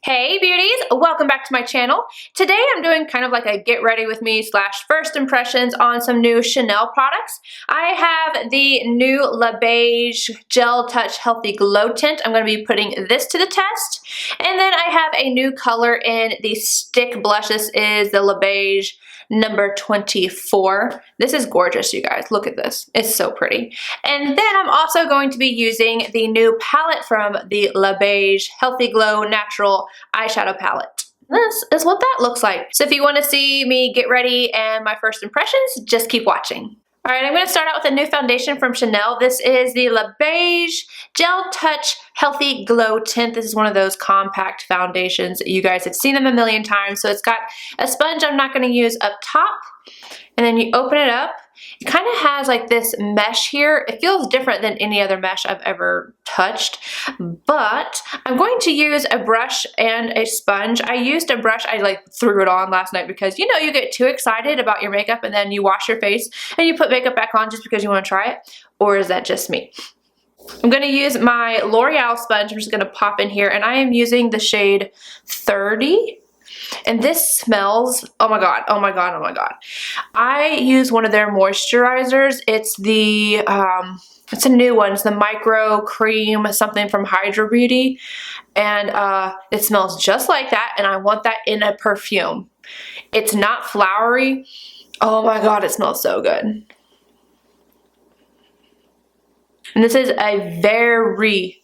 Hey beauties, welcome back to my channel. Today I'm doing kind of like a get ready with me / first impressions on some new Chanel products. I have the new Beige Gel Touch Healthy Glow Tint. I'm going to be putting this to the test. And then I have a new color in the stick blush. This is the Beige number 24. This is gorgeous, you guys. Look at this. It's so pretty. And then I'm also going to be using the new palette from the Beige Healthy Glow Natural Eyeshadow Palette. This is what that looks like. So if you want to see me get ready and my first impressions, just keep watching. Alright, I'm going to start out with a new foundation from Chanel. This is the Beige Gel Touch Healthy Glow Tint. This is one of those compact foundations. You guys have seen them a million times. So it's got a sponge I'm not going to use up top. And then you open it up. It kind of has like this mesh here. It feels different than any other mesh I've ever touched. But I'm going to use a brush and a sponge. I used a brush. I like threw it on last night because you know you get too excited about your makeup and then you wash your face and you put makeup back on just because you want to try it. Or is that just me? I'm going to use my L'Oreal sponge. I'm just going to pop in here and I am using the shade 30. And this smells, oh my god, oh my god, oh my god. I use one of their moisturizers. It's the, it's a new one. It's the Micro Cream something from Hydra Beauty. And it smells just like that. And I want that in a perfume. It's not flowery. Oh my god, it smells so good. And this is a very,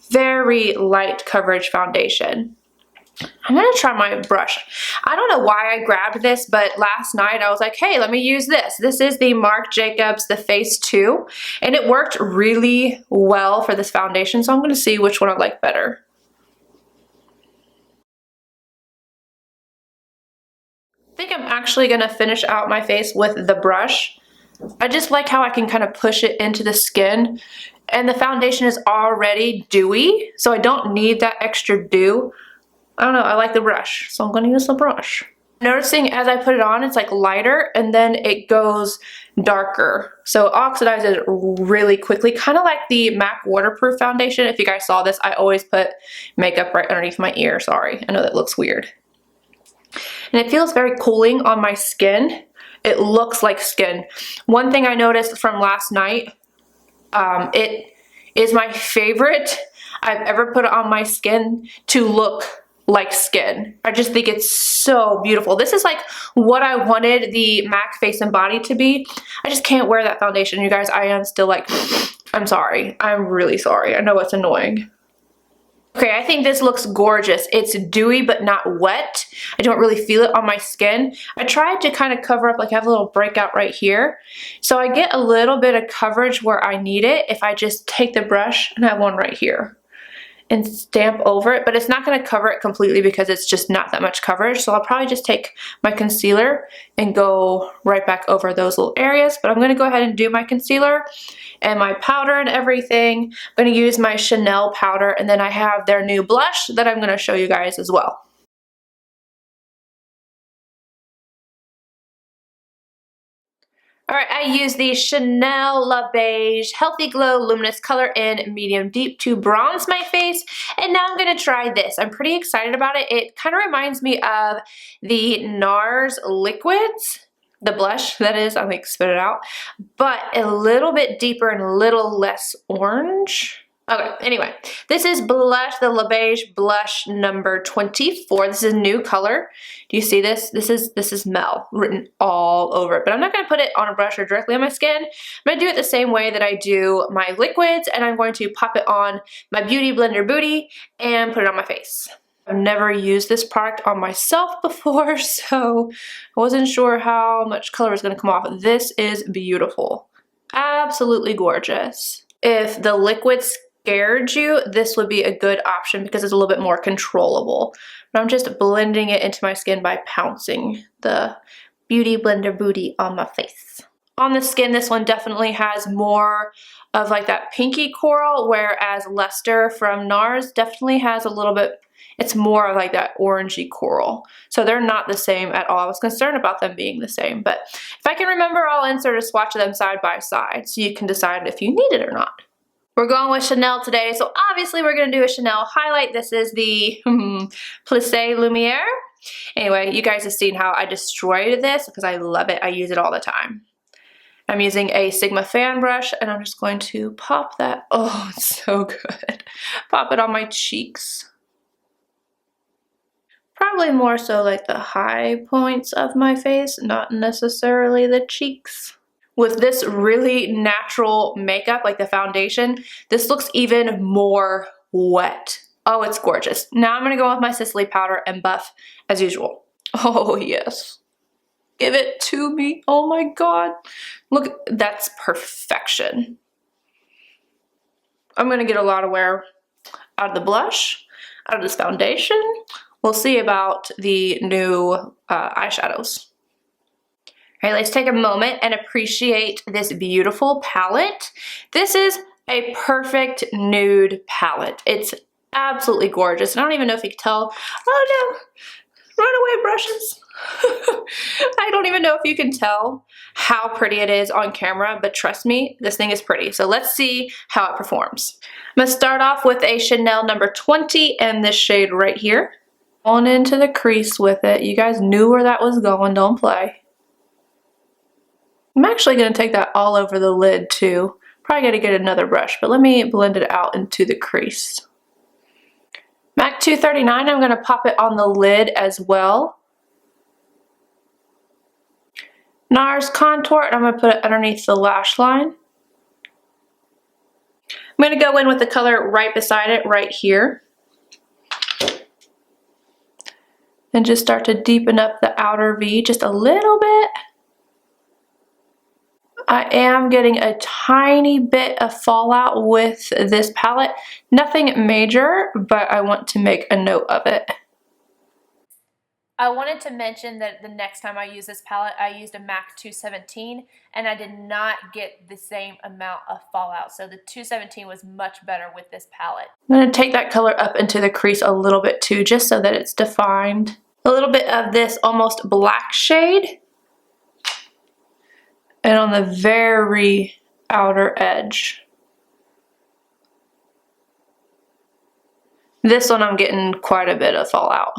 very light coverage foundation. I'm going to try my brush. I don't know why I grabbed this, but last night I was like, hey, let me use this. This is the Marc Jacobs, the Face 2, and it worked really well for this foundation, so I'm going to see which one I like better. I think I'm actually going to finish out my face with the brush. I just like how I can kind of push it into the skin, and the foundation is already dewy, so I don't need that extra dew. I don't know, I like the brush, so I'm going to use the brush. Noticing as I put it on, it's like lighter and then it goes darker. So it oxidizes really quickly, kind of like the MAC waterproof foundation. If you guys saw this, I always put makeup right underneath my ear. Sorry, I know that looks weird. And it feels very cooling on my skin. It looks like skin. One thing I noticed from last night, it is my favorite I've ever put on my skin to look like skin. I just think it's so beautiful. This is like what I wanted the MAC Face and Body to be. I just can't wear that foundation, you guys. I am still like, I'm sorry. I'm really sorry. I know it's annoying. Okay, I think this looks gorgeous. It's dewy but not wet. I don't really feel it on my skin. I tried to kind of cover up, like I have a little breakout right here. So I get a little bit of coverage where I need it if I just take the brush and have one right here and stamp over it, but it's not going to cover it completely because it's just not that much coverage. So I'll probably just take my concealer and go right back over those little areas. But I'm going to go ahead and do my concealer and my powder and everything. I'm going to use my Chanel powder, and then I have their new blush that I'm going to show you guys as well. Alright, I use the Chanel Beige Healthy Glow Luminous Color in Medium Deep to bronze my face. And now I'm going to try this. I'm pretty excited about it. It kind of reminds me of the Nars Liquids. The blush, that is. I like spit it out. But a little bit deeper and a little less orange. Okay, anyway, this is blush, the Beige blush number 24. This is a new color. Do you see this? This is Mel written all over it. But I'm not going to put it on a brush or directly on my skin. I'm going to do it the same way that I do my liquids, and I'm going to pop it on my Beauty Blender Booty and put it on my face. I've never used this product on myself before, so I wasn't sure how much color was going to come off. This is beautiful. Absolutely gorgeous. If the liquid scared you, this would be a good option because it's a little bit more controllable. But I'm just blending it into my skin by pouncing the Beauty Blender Booty on my face. On the skin, this one definitely has more of like that pinky coral, whereas Luster from Nars definitely has a little bit, it's more of like that orangey coral. So they're not the same at all. I was concerned about them being the same, but if I can remember, I'll insert a swatch of them side by side so you can decide if you need it or not. We're going with Chanel today, so obviously we're going to do a Chanel highlight. This is the Plisse Lumiere. Anyway, you guys have seen how I destroyed this because I love it. I use it all the time. I'm using a Sigma fan brush and I'm just going to pop that. Oh, it's so good. Pop it on my cheeks. Probably more so like the high points of my face, not necessarily the cheeks. With this really natural makeup, like the foundation, this looks even more wet. Oh, it's gorgeous. Now I'm gonna go with my Sisley powder and buff as usual. Oh, yes. Give it to me. Oh my God. Look, that's perfection. I'm gonna get a lot of wear out of the blush, out of this foundation. We'll see about the new eyeshadows. All right, let's take a moment and appreciate this beautiful palette. This is a perfect nude palette. It's absolutely gorgeous. And I don't even know if you can tell. Oh no, runaway brushes. I don't even know if you can tell how pretty it is on camera, but trust me, this thing is pretty. So let's see how it performs. I'm gonna start off with a Chanel number 20 and this shade right here. On into the crease with it. You guys knew where that was going, don't play. I'm actually going to take that all over the lid too. Probably got to get another brush, but let me blend it out into the crease. MAC 239, I'm going to pop it on the lid as well. Nars Contour, and I'm going to put it underneath the lash line. I'm going to go in with the color right beside it, right here. And just start to deepen up the outer V just a little bit. I am getting a tiny bit of fallout with this palette. Nothing major, but I want to make a note of it. I wanted to mention that the next time I use this palette, I used a MAC 217 and I did not get the same amount of fallout. So the 217 was much better with this palette. I'm going to take that color up into the crease a little bit too, just so that it's defined. A little bit of this almost black shade. And on the very outer edge. This one I'm getting quite a bit of fallout.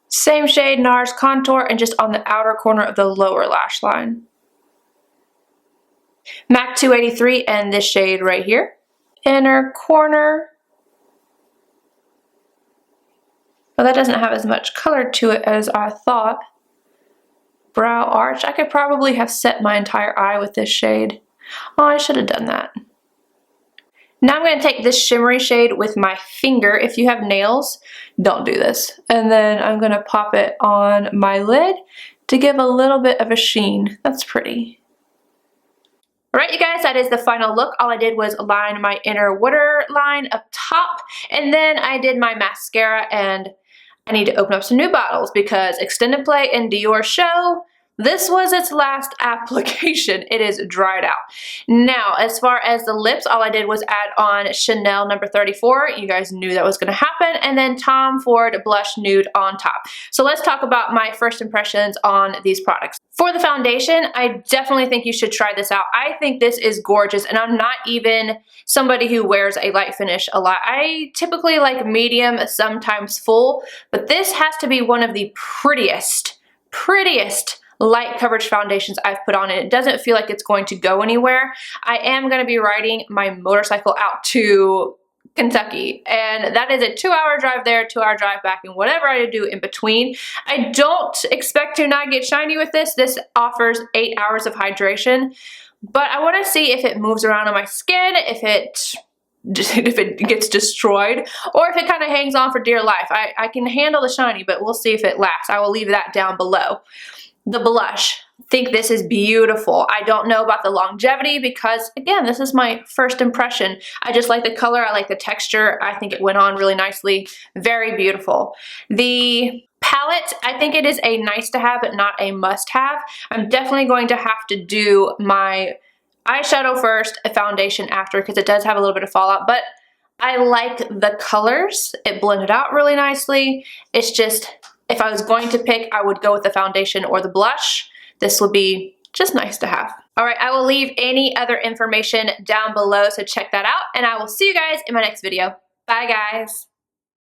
Same shade, Nars Contour, and just on the outer corner of the lower lash line. MAC 283 and this shade right here. Inner corner. Well, that doesn't have as much color to it as I thought. Brow arch. I could probably have set my entire eye with this shade. Oh, I should have done that. Now I'm going to take this shimmery shade with my finger. If you have nails, don't do this. And then I'm going to pop it on my lid to give a little bit of a sheen. That's pretty. Alright you guys, that is the final look. All I did was line my inner waterline up top, and then I did my mascara, and I need to open up some new bottles because Extended Play and Dior Show, this was its last application. It is dried out. Now, as far as the lips, all I did was add on Chanel number 34. You guys knew that was going to happen. And then Tom Ford Blush Nude on top. So let's talk about my first impressions on these products. For the foundation, I definitely think you should try this out. I think this is gorgeous, and I'm not even somebody who wears a light finish a lot. I typically like medium, sometimes full, but this has to be one of the prettiest light coverage foundations I've put on, and it doesn't feel like it's going to go anywhere. I am going to be riding my motorcycle out to Kentucky, and that is a 2-hour drive there, 2-hour drive back, and whatever I do in between. I don't expect to not get shiny with this. This offers 8 hours of hydration, but I want to see if it moves around on my skin, if it gets destroyed, or if it kind of hangs on for dear life. I can handle the shiny, but we'll see if it lasts. I will leave that down below. The blush. I think this is beautiful. I don't know about the longevity because, again, this is my first impression. I just like the color. I like the texture. I think it went on really nicely. Very beautiful. The palette, I think it is a nice to have, but not a must have. I'm definitely going to have to do my eyeshadow first, a foundation after, because it does have a little bit of fallout, but I like the colors. It blended out really nicely. It's just, if I was going to pick, I would go with the foundation or the blush. This would be just nice to have. Alright, I will leave any other information down below, so check that out, and I will see you guys in my next video. Bye guys!